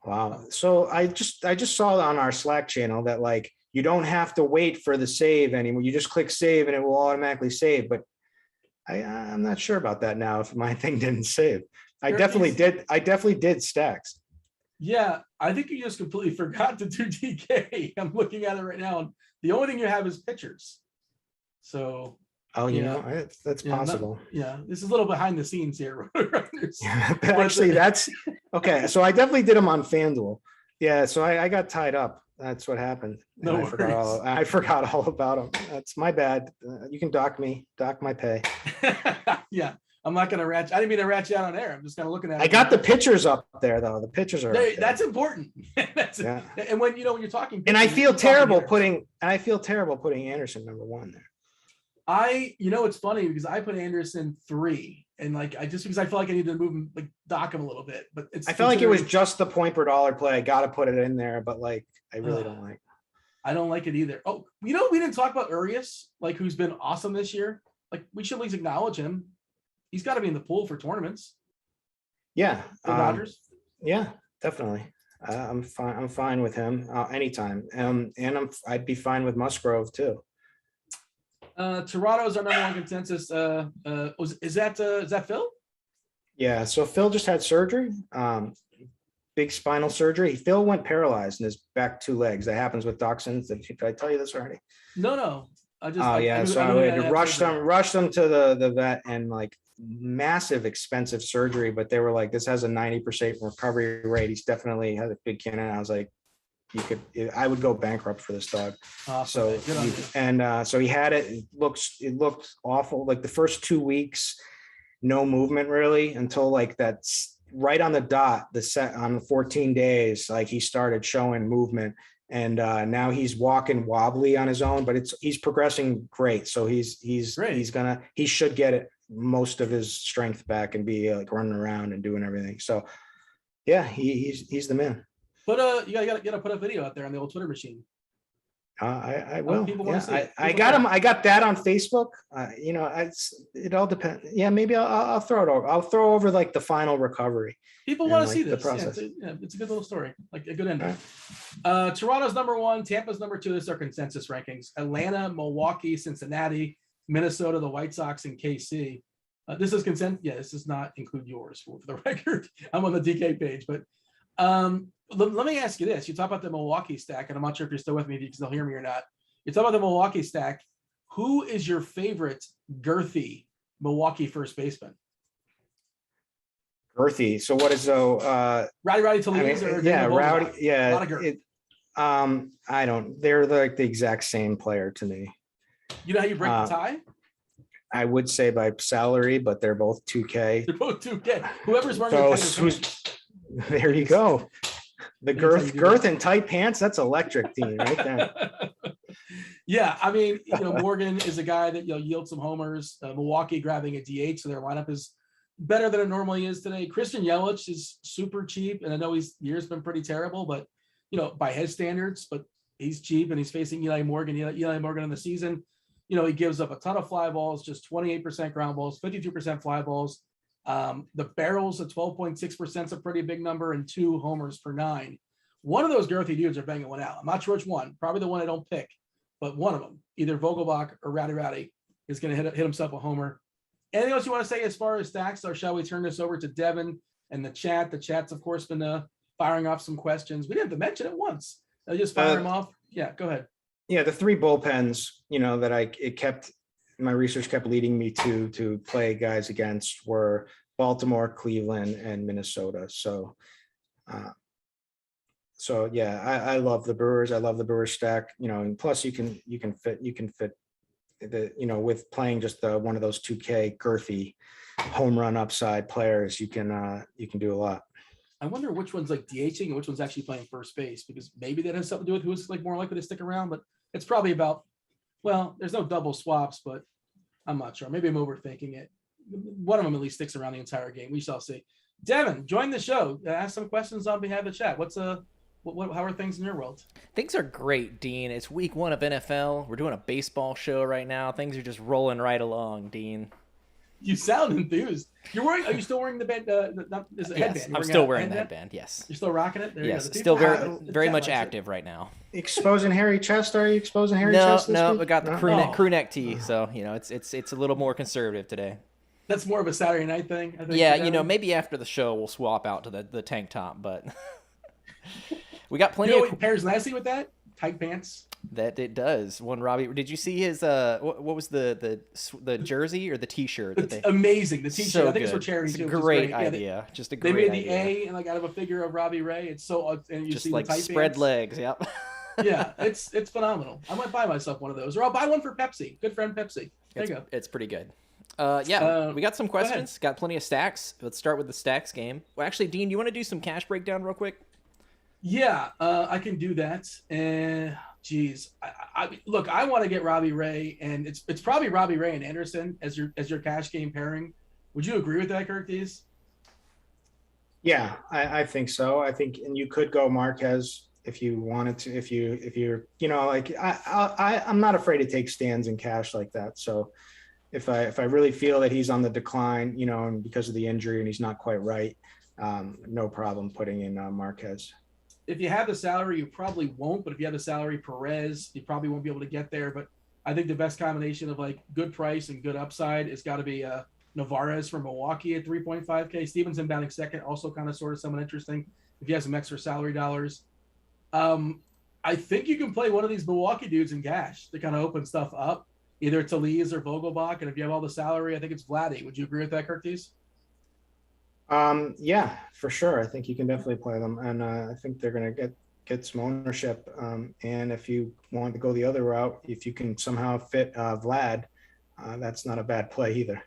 Wow. So I just saw on our Slack channel that like you don't have to wait for the save anymore. You just click save and it will automatically save. But I'm not sure about that now. If my thing didn't save, I definitely did stacks. Yeah, I think you just completely forgot to do DK. I'm looking at it right now, and the only thing you have is pitchers. So. Oh, that's possible. This is a little behind the scenes here. Yeah, but actually, that's okay. So I definitely did them on FanDuel. Yeah, so I got tied up. That's what happened. No, I forgot all about them. That's my bad. You can dock my pay. Yeah, I'm not gonna ratchet. I didn't mean to ratchet out on air. I'm just kind of looking at it. I got the pitchers up there though. The pitchers are. That's important. Yeah. And when you're talking, pitchers, and I feel terrible putting Anderson number 1 there. It's funny because I put Anderson 3, and because I feel like I need to move him, dock him a little bit, but I felt like it was just the point per dollar play. I got to put it in there, but I really don't like. I don't like it either. Oh, we didn't talk about Urias, who's been awesome this year. We should at least acknowledge him. He's got to be in the pool for tournaments. Yeah. The Dodgers. Yeah, definitely. I'm fine with him anytime. And I'd be fine with Musgrove too. Toronto's our number 1 consensus. Is that Phil? Yeah. So Phil just had surgery, big spinal surgery. Phil went paralyzed in his back 2 legs. That happens with dachshunds. Did I tell you this already? No. So I had to rush them to the vet, and massive expensive surgery, but they were like, this has a 90% recovery rate. He's definitely had a big cannon. I was like, I would go bankrupt for this dog. Awesome. So he had it. It looked awful. The first 2 weeks, no movement really, until that's right on the dot, on 14 days, he started showing movement. And now he's walking wobbly on his own, but he's progressing great. So he should get it most of his strength back and be running around and doing everything. So yeah, he's the man. But you gotta put a video out there on the old Twitter machine. I will. People want to see it. I got him. I got that on Facebook. It all depends. Yeah, maybe I'll throw it over. I'll throw over the final recovery. People want to see the this. process. It's a good little story, a good ending. Right. Toronto's number 1, Tampa's number 2. This is our consensus rankings. Atlanta, Milwaukee, Cincinnati, Minnesota, the White Sox, and KC. This is consent. Yeah, this does not include yours for the record. I'm on the DK page, but let me ask you this. You talk about the Milwaukee stack, and I'm not sure if you're still with me, if you can still hear me or not. You talk about the Milwaukee stack. Who is your favorite girthy Milwaukee first baseman? Girthy. So what is Rowdy Toledo? Rowdy. Yeah. A lot of girth. I don't. They're the exact same player to me. You know how you break the tie? I would say by salary, but they're both 2K. They're both 2K. Whoever's wearing there you go. The girth and tight pants. That's electric team right there. Yeah, I mean, Morgan is a guy that yields some homers. Milwaukee grabbing a DH, so their lineup is better than it normally is today. Christian Yelich is super cheap, and I know his year's been pretty terrible, but by his standards, but he's cheap, and he's facing Eli Morgan in the season. He gives up a ton of fly balls, just 28% ground balls, 52% fly balls. The barrels at 12.6% is a pretty big number, and 2 homers per 9. One of those girthy dudes are banging one out. I'm not sure which one, probably the one I don't pick, but one of them, either Vogelbach or Rowdy, is going to hit himself a homer. Anything else you want to say as far as stacks, or shall we turn this over to Devin and the chat? The chat's, of course, been firing off some questions. We didn't have to mention it once. Just fire them off. Yeah, go ahead. Yeah, the three bullpens, that my research kept leading me to play guys against were Baltimore, Cleveland, and Minnesota. Uh, so yeah, I love the Brewers. I love the Brewers stack, and plus you can fit with playing just one of those 2K girthy home run upside players, you can do a lot. I wonder which one's like DHing and which one's actually playing first base, because maybe that has something to do with who's like more likely to stick around, but it's probably about, well, there's no double swaps, but I'm not sure. Maybe I'm overthinking it. One of them at least sticks around the entire game. We shall see. Devin, join the show. Ask some questions on behalf of the chat. How are things in your world? Things are great, Dean. It's week 1 of NFL. We're doing a baseball show right now. Things are just rolling right along, Dean. You sound enthused. Are you still wearing the band? Is it Yes, headband? I'm still wearing the headband. Yes. You're still rocking it? There Yes, you go. still very much active right now. Exposing hairy chest? Are you exposing hairy No, chest? we got the No? crew neck tee, so it's a little more conservative today. That's more of a Saturday night thing, I think. Yeah, maybe after the show we'll swap out to the tank top, but we got plenty of what pairs nicely with that? Tight pants. That it does. One Robbie, did you see his what was the jersey or the T-shirt? It's amazing. The T-shirt. So I think it's for good. charity It's too. a great idea. Just a great idea. They idea. made the A and like out of a figure of Robbie Ray. It's so and you just see like the tight spread pants. legs. Yep. Yeah, it's phenomenal. I might buy myself one of those, or I'll buy one for Pepsi. Good friend Pepsi. There you go. It's pretty good. We got some questions. Got plenty of stacks. Let's start with the stacks game. Well, actually, Dean, you want to do some cash breakdown real quick? Yeah, I can do that. Geez, look, I want to get Robbie Ray, and it's probably Robbie Ray and Anderson as your cash game pairing. Would you agree with that, Kirk Dees? Yeah, I think so. I think, and you could go Marquez if you wanted to. If you're, like I'm not afraid to take stands in cash like that. So if I really feel that he's on the decline, and because of the injury and he's not quite right, no problem putting in Marquez. If you have the salary, you probably won't. But if you have the salary, Perez, you probably won't be able to get there. But I think the best combination of like good price and good upside is got to be Navarez from Milwaukee at 3.5K. Stevenson batting second, also kind of sort of somewhat interesting if he has some extra salary dollars. I think you can play one of these Milwaukee dudes in cash to kind of open stuff up, either Tellez or Vogelbach. And if you have all the salary, I think it's Vladdy. Would you agree with that, Curtis? Yeah, for sure. I think you can definitely play them, and I think they're going to get some ownership. And if you want to go the other route, if you can somehow fit Vlad, that's not a bad play either.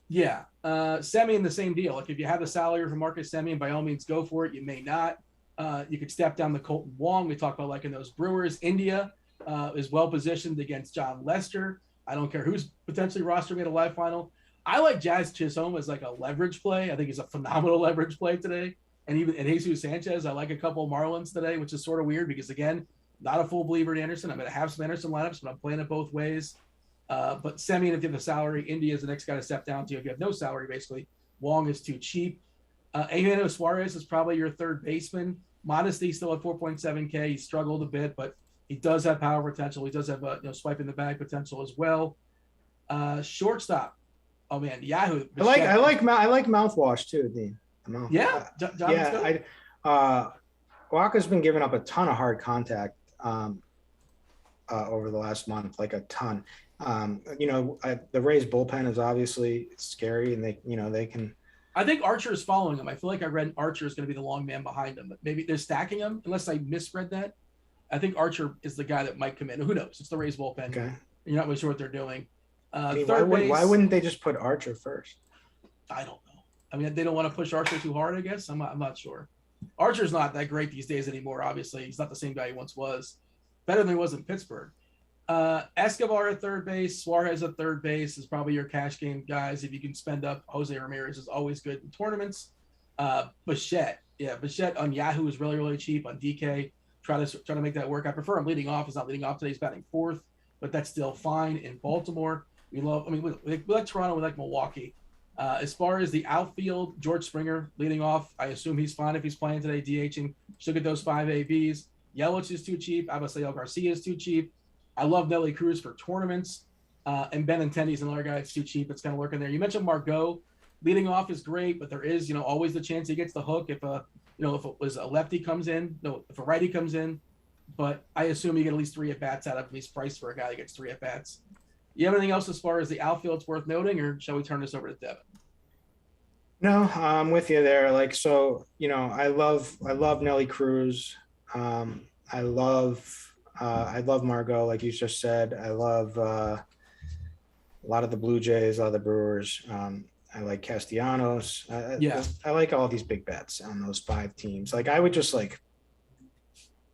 Yeah, Semien the same deal. Like if you have the salary for Marcus Semien, by all means go for it. You may not. You could step down the Colton Wong. We talked about like in those Brewers. India is well positioned against John Lester. I don't care who's potentially rostering at a live final. I like Jazz Chisholm as like a leverage play. I think he's a phenomenal leverage play today. And Jesus Sanchez, I like a couple of Marlins today, which is sort of weird because, again, not a full believer in Anderson. I'm going to have some Anderson lineups, but I'm playing it both ways. But Semien, if you have the salary, India is the next guy to step down to. If you have no salary, basically, Wong is too cheap. Eugenio Suarez is probably your third baseman. Modesty still at 4.7K. He struggled a bit, but he does have power potential. He does have swiping the bag potential as well. Shortstop. Oh man, Yahoo! I like mouthwash too, Dean. Yeah, Waka's been giving up a ton of hard contact over the last month, like a ton. The Rays bullpen is obviously scary, and they can. I think Archer is following him. I feel like I read Archer is going to be the long man behind him, but maybe they're stacking him. Unless I misread that, I think Archer is the guy that might come in. Who knows? It's the Rays bullpen. Okay. You're not really sure what they're doing. Why wouldn't they just put Archer first? I don't know. I mean, they don't want to push Archer too hard, I guess. I'm not sure. Archer's not that great these days anymore, obviously. He's not the same guy he once was. Better than he was in Pittsburgh. Escobar at third base, Suarez at third base is probably your cash game guys. If you can spend up, Jose Ramirez is always good in tournaments. Bichette on Yahoo is really, really cheap. On DK, try to make that work. I prefer him leading off. He's not leading off today. He's batting fourth, but that's still fine. In Baltimore, we like Toronto, we like Milwaukee. As far as the outfield, George Springer leading off. I assume he's fine if he's playing today, DHing. Should get those 5 ABs. Yelich is too cheap. Abisail Garcia is too cheap. I love Nelly Cruz for tournaments. And Benintendi is another guy that's too cheap. It's kind of lurking there. You mentioned Margot. Leading off is great, but there is, always the chance he gets the hook if a lefty comes in. No, if a righty comes in. but I assume you get at least 3 at-bats out of at least price for a guy that gets 3 at-bats. You have anything else as far as the outfield's worth noting, or shall we turn this over to Devin? No, I'm with you there. Like, so, I love Nelly Cruz. I love Margot, like you just said. I love a lot of the Blue Jays, a lot of the Brewers. I like Castellanos. I like all these big bets on those 5 teams. Like, I would just like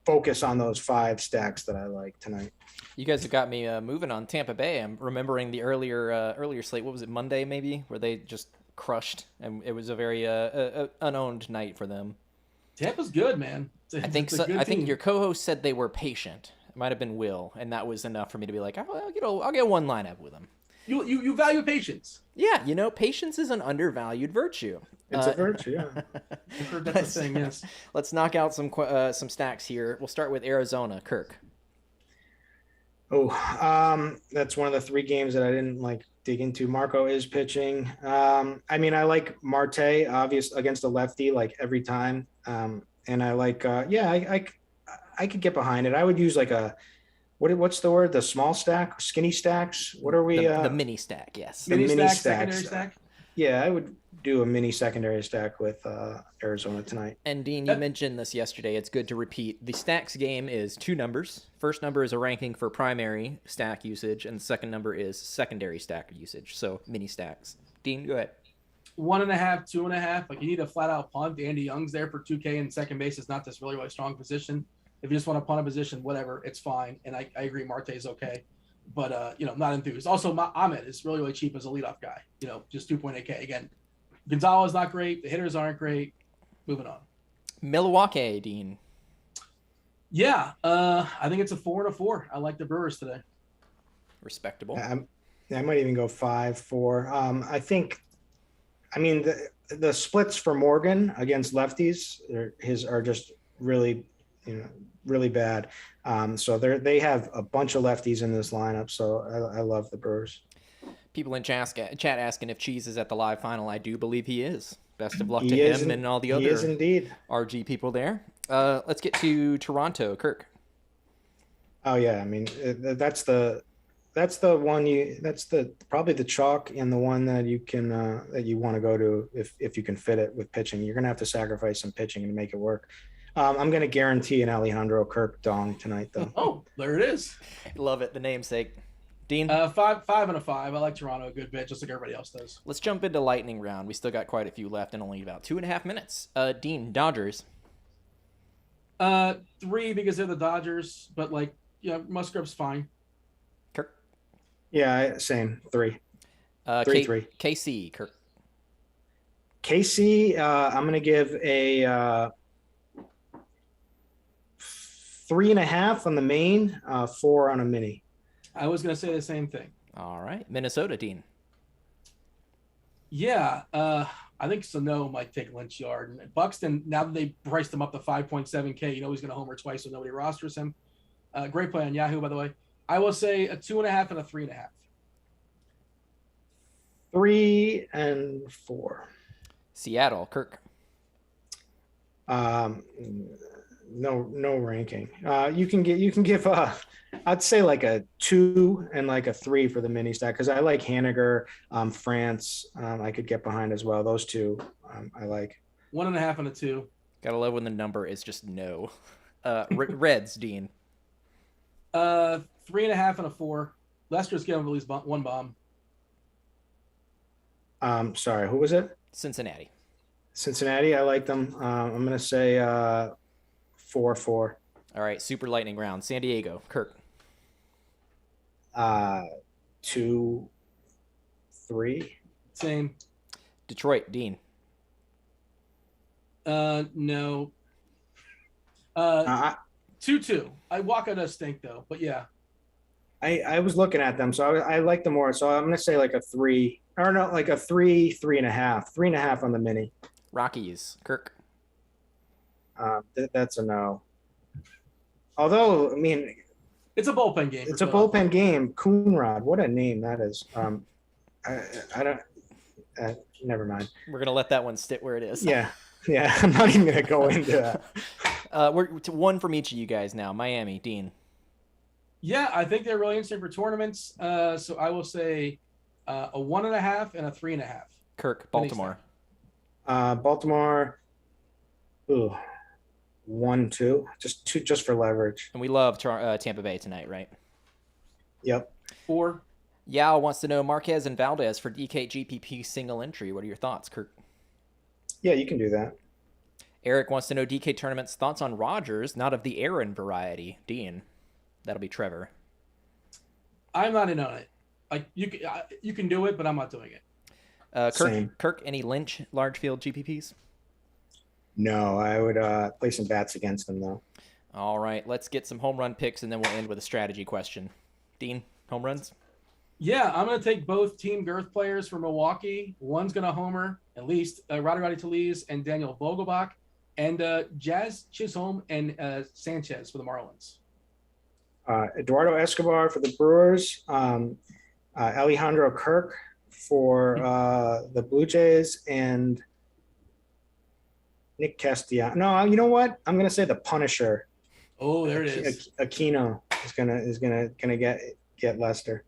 focus on those 5 stacks that I like tonight. You guys have got me moving on Tampa Bay. I'm remembering the earlier slate. What was it, Monday maybe, where they just crushed, and it was a very unowned night for them. Tampa's good, man. I think so. I think your co-host said they were patient. It might have been Will, and that was enough for me to be like, I'll get one lineup with them. You value patience. Yeah, patience is an undervalued virtue. It's a virtue, yeah. I've heard that's a thing, yes. Let's knock out some stacks here. We'll start with Arizona. Kirk. Oh, that's one of the 3 games that I didn't like dig into. Marco is pitching. I mean, I like Marte, obvious against a lefty, like every time. And I like, I could get behind it. I would use like what's the word? The small stack, skinny stacks. What are we? The mini stack, yes. Mini stack, secondary stack. Yeah, I would do a mini secondary stack with Arizona tonight. And Dean, you mentioned this yesterday. It's good to repeat. The stacks game is 2 numbers. First number is a ranking for primary stack usage, and the second number is secondary stack usage. So mini stacks. Dean, go ahead. 1.5, 2.5. Like, you need a flat out punt. Andy Young's there for 2K, and second base is not this really, really strong position. If you just want to punt a position, whatever, it's fine. And I agree, Marte is okay, but not enthused. Also, Ahmed is really, really cheap as a leadoff guy. Just 2.8K again. Gonzalez not great. The hitters aren't great. Moving on. Milwaukee, Dean. Yeah, I think it's a 4 and a 4. I like the Brewers today. Respectable. I might even go 5-4. I mean, the splits for Morgan against lefties are just really, really bad. So they have a bunch of lefties in this lineup. So I love the Brewers. People in chat asking if Cheese is at the live final. I do believe he is. Best of luck to him and all the other RG people there. Let's get to Toronto. Kirk. Oh yeah, I mean that's the one that's probably the chalk and the one that you can that you want to go to if you can fit it with pitching. You're gonna have to sacrifice some pitching to make it work. I'm gonna guarantee an Alejandro Kirk dong tonight though. Oh, there it is. Love it. The namesake. Dean? 5 and a 5. I like Toronto a good bit, just like everybody else does. Let's jump into lightning round. We still got quite a few left and only about 2.5 minutes. Dean, Dodgers. 3 because they're the Dodgers, but Musgrove's fine. Kirk? Yeah, same. 3. 3. KC, Kirk. KC, I'm going to give a 3.5 on the main, 4 on a mini. I was going to say the same thing. All right. Minnesota, Dean. Yeah, I think Sano might take Lynch yard. And Buxton, now that they priced him up to 5.7K, he's going to homer twice, so nobody rosters him. Great play on Yahoo, by the way. I will say a 2.5 and a 3.5. 3 and 4. Seattle, Kirk. No ranking. You can give I'd say like a 2 and like a 3 for the mini stack because I like Haniger, France. I could get behind as well. Those 2 I like. 1.5 and a 2. Gotta love when the number is just no. Reds, Dean. 3.5 and a 4. Lester's given at least 1 bomb. Sorry, who was it? Cincinnati. I like them. I'm gonna say 4-4. All right, super lightning round. San Diego, Kirk. 2-3. Same. Detroit, Dean. No. 2-2. Waka does stink though, but yeah. I was looking at them, so I like them more. So I'm gonna say like a 3, or no, like a 3.5, 3.5 on the mini. Rockies, Kirk. That's a no. Although, I mean, it's a bullpen game. It's a bullpen game. Coonrod, what a name that is. I don't. Never mind. We're gonna let that one sit where it is. Yeah. Yeah, I'm not even gonna go into that. We're to one from each of you guys now. Miami, Dean. Yeah, I think they're really interesting for tournaments. So I will say a 1.5 and a 3.5. Kirk, Baltimore. Baltimore. Ooh, 1-2, just for leverage. And we love Tampa Bay tonight, right? Yep. 4. Yao wants to know Marquez and Valdez for DK GPP single entry. What are your thoughts, Kirk? Yeah, you can do that. Eric wants to know DK tournaments thoughts on Rogers, not of the Aaron variety. Dean, that'll be Trevor. I'm not in on it. Like you can do it, but I'm not doing it. Same. Kirk, any Lynch large field GPPs? No, I would play some bats against them though. All right, let's get some home run picks, and then we'll end with a strategy question. Dean, home runs? Yeah, I'm going to take both Team Girth players for Milwaukee. One's going to homer, at least, Rotogrinders Talese and Daniel Vogelbach, and Jazz Chisholm and Sanchez for the Marlins. Eduardo Escobar for the Brewers. Alejandro Kirk for the Blue Jays, and Nick Castellanos. No, you know what? I'm going to say the Punisher. Oh, there it is. Aquino is gonna get Lester.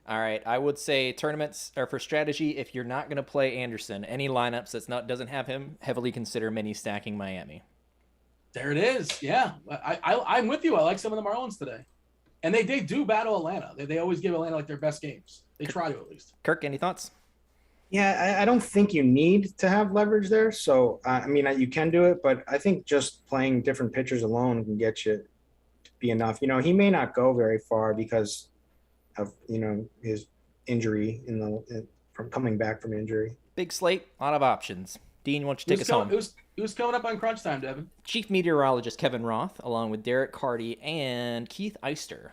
All right, I would say tournaments or for strategy. If you're not going to play Anderson, any lineups doesn't have him, heavily consider mini stacking Miami. There it is. Yeah, I'm with you. I like some of the Marlins today, and they do battle Atlanta. They always give Atlanta like their best games. They try to at least. Kirk, any thoughts? Yeah, I don't think you need to have leverage there. So I mean, you can do it, but I think just playing different pitchers alone can get you to be enough. You know, he may not go very far because of his injury from coming back from injury. Big slate, a lot of options. Dean, why don't you take us home? Who's coming up on crunch time, Devin? Chief meteorologist Kevin Roth, along with Derek Carty and Keith Eister.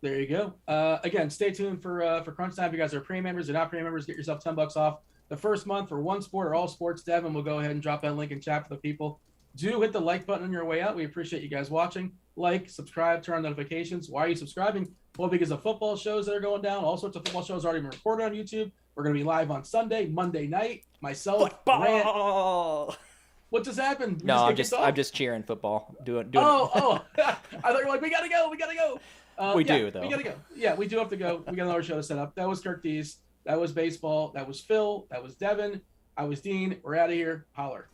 There you go. Again, stay tuned for crunch time. If you guys are premium members or not premium members, get yourself $10 off the first month for one sport or all sports. Devin will go ahead and drop that link in chat for the people. Do hit the like button on your way out. We appreciate you guys watching. Like, subscribe, turn on notifications. Why are you subscribing? Well, because of football shows that are going down. All sorts of football shows are already been recorded on YouTube. We're going to be live on Sunday, Monday night. Myself, Football! Grant. What just happened? No, I'm just cheering football. Doing Oh. I thought you were like, we got to go. We do, though. We got to go. Yeah, we do have to go. We got another show to set up. That was Kirk Dees. That was baseball. That was Phil. That was Devin. I was Dean. We're out of here. Holler.